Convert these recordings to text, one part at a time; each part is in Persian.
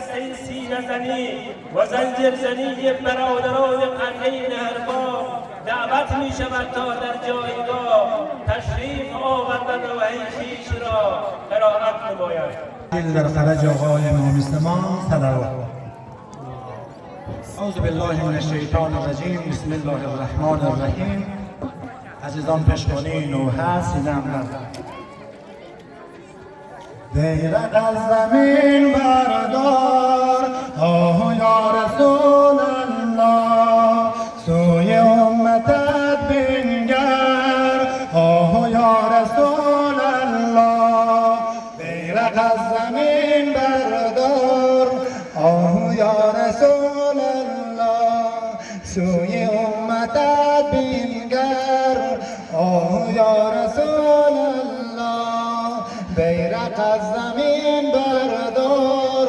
دسته سینه زنی و زنجیر زنی برادران قلعه نهربا دعوت می شود تا در جایگاه تشریف آوردن روحی خویش را قرائت نماید. در خرج آقای امام ما صلوات. اعوذ بالله من الشیطان الرجیم. بسم الله الرحمن الرحیم. عزیزان پشتوانه نوحه سینم بیرق از زمین بردار آه یا رسول الله سوی امتت بنگر آه یا رسول الله بیرق از زمین بردار آه یا رسول الله سوی امتت بنگر آه یا رسول الله بیرق از زمین بردار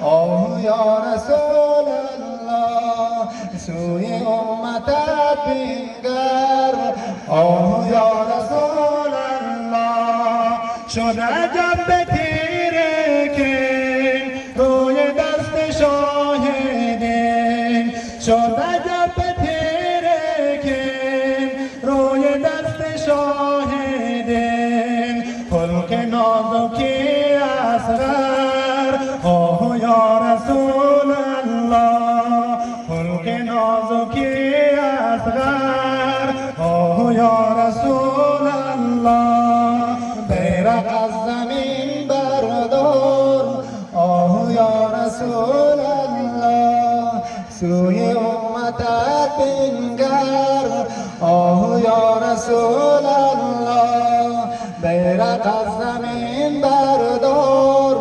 آه یا رسول الله سوی امتت بنگر آه یا رسول الله شد عجب به تیره که روی دست شاهدین شد عجب به تیره که روی دست شاهدین خلق نازکی اصغر آه یا رسول الله خلق نازکی اصغر آه یا رسول الله بیرق از زمین بردار آه یا رسول الله سوی امتت بنگر آه یا رسول الله بیرق از زمین بردار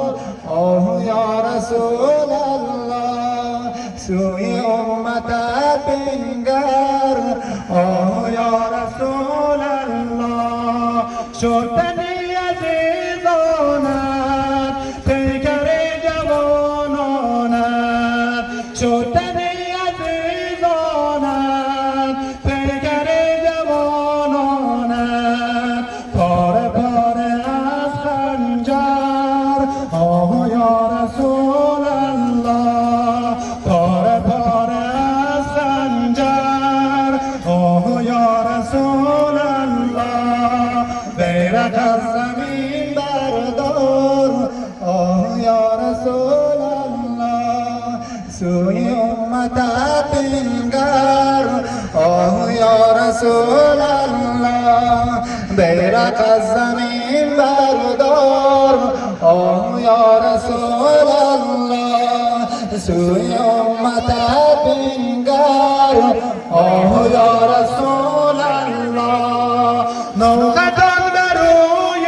آه یا رسول الله سوی امتت بنگر آه یا رسول الله شدنی عزیزانت پیکر جوانانت شدنی عزیزانت پیکر جوانانت پاره پاره از خنجر آه یا رسول الله پاره پاره از خنجر آه یا رسول الله بیرق از زمین بردار آه یا رسول الله سوی امتت بنگر آه یا رسول الله بیرق از زمین بردار آه یا رسول الله سوی امتت بنگر آه یا رسول الله نوقتان در روی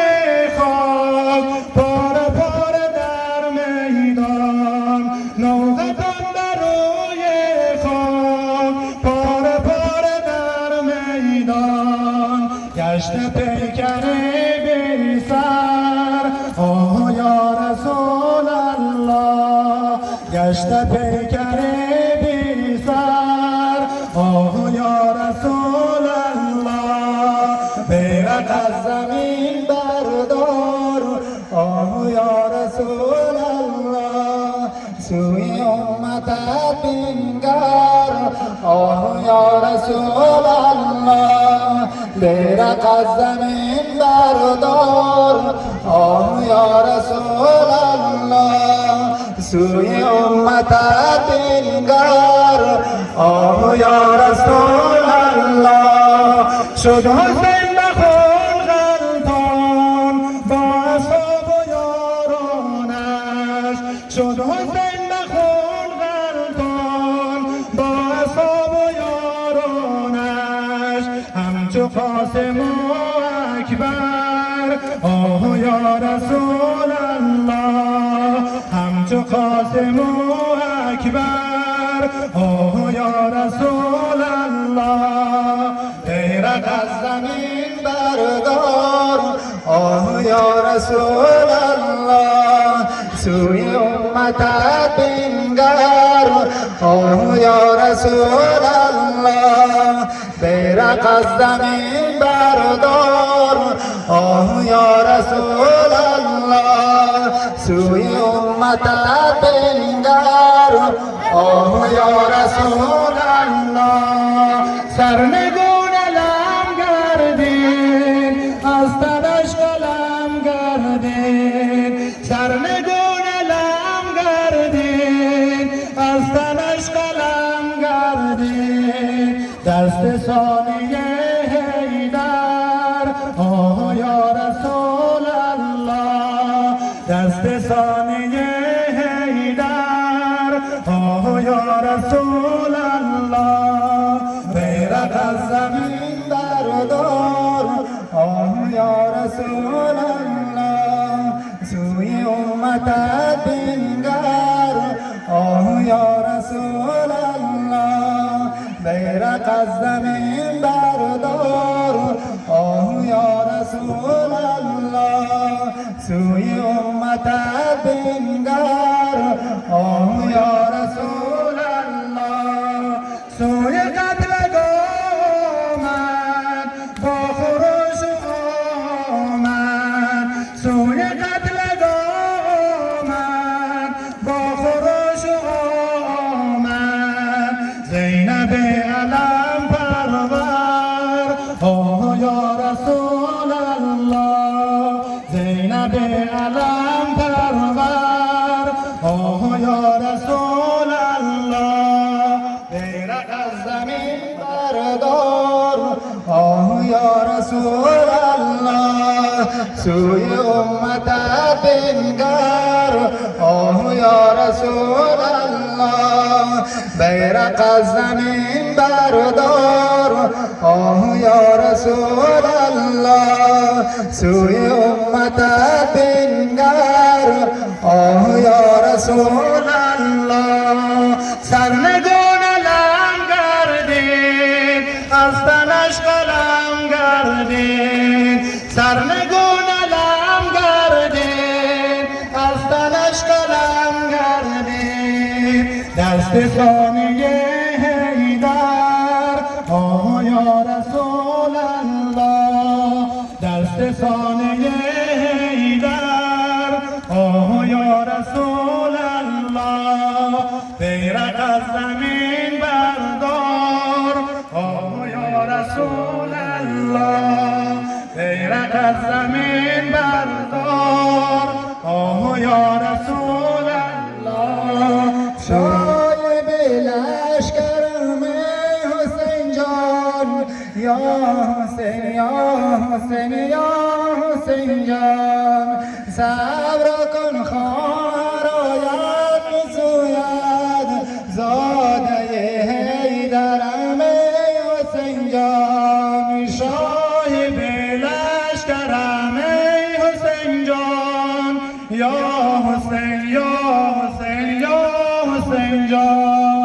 خاک پاره پاره در میدان نوقتان در روی خاک پاره پاره در میدان گشت پیکر بی سر آه یا رسول الله گشت پیکر بی سر آه یا رسول الله بیرق از زمین بردار آه یا رسول الله سوی امتت بنگر آه یا رسول الله بیرق از زمین بردار آه یا رسول الله سوی امتت بنگر آه یا رسول الله شد حسین بخون غلطان با اصحاب و یارانش شد حسین بخون غلطان با اصحاب و یارانش همچو قاسم و اکبر آه یا رسول الله همچو قاسم و اکبر آه یا رسول الله بیرق از زمین بردار آه یا رسول الله سوی امتت بنگر آه یا رسول الله بیرق از زمین بردار آه یا رسول الله سوی امتت بنگر آه یا رسول الله سرنگون علم گردین از تنش قلم گردین سرنگون علم گردین از تنش قلم گردین دست ثانیه حیدر آه یا رسول الله دست ثانیه حیدر آه یا رسول الله بیرق از زمین بردار آه یا رسول الله سوی امتت بنگر آه یا رسول الله بیرق از زمین بردار آه یا رسول الله سوی امتت بنگر آه یا رسول الله سوی قتلگاه آمد با خروش آمد سوی قتلگاه آمد با خروش آمد زینب علم پرور آه یا رسول الله زینب علم پرور آه یا رسول الله بیرق از زمین بردار آه یا رسول الله سوی امتت بنگر آه یا رسول الله بیرق از زمین بردار آه یا رسول الله سوی امتت بنگر آه یا رسول الله سرنگون علم گردین از تنش قلم گردین سرنگون علم گردین از تنش قلم گردین دست ثانیه حیدر آه یا رسول الله دست ثانیه حیدر آه یا رسول الله بیرق از زمین بردار آه یا رسول الله بیرق از زمین بردار آه یا رسول الله شایب لشکرم حسین جان یا حسین یا حسین یا حسین جان صبر کن خواهر آید میسوید زاده حیدرم حسین جان شایب لشکرم حسین جان یا حسین یا حسین یا حسین جان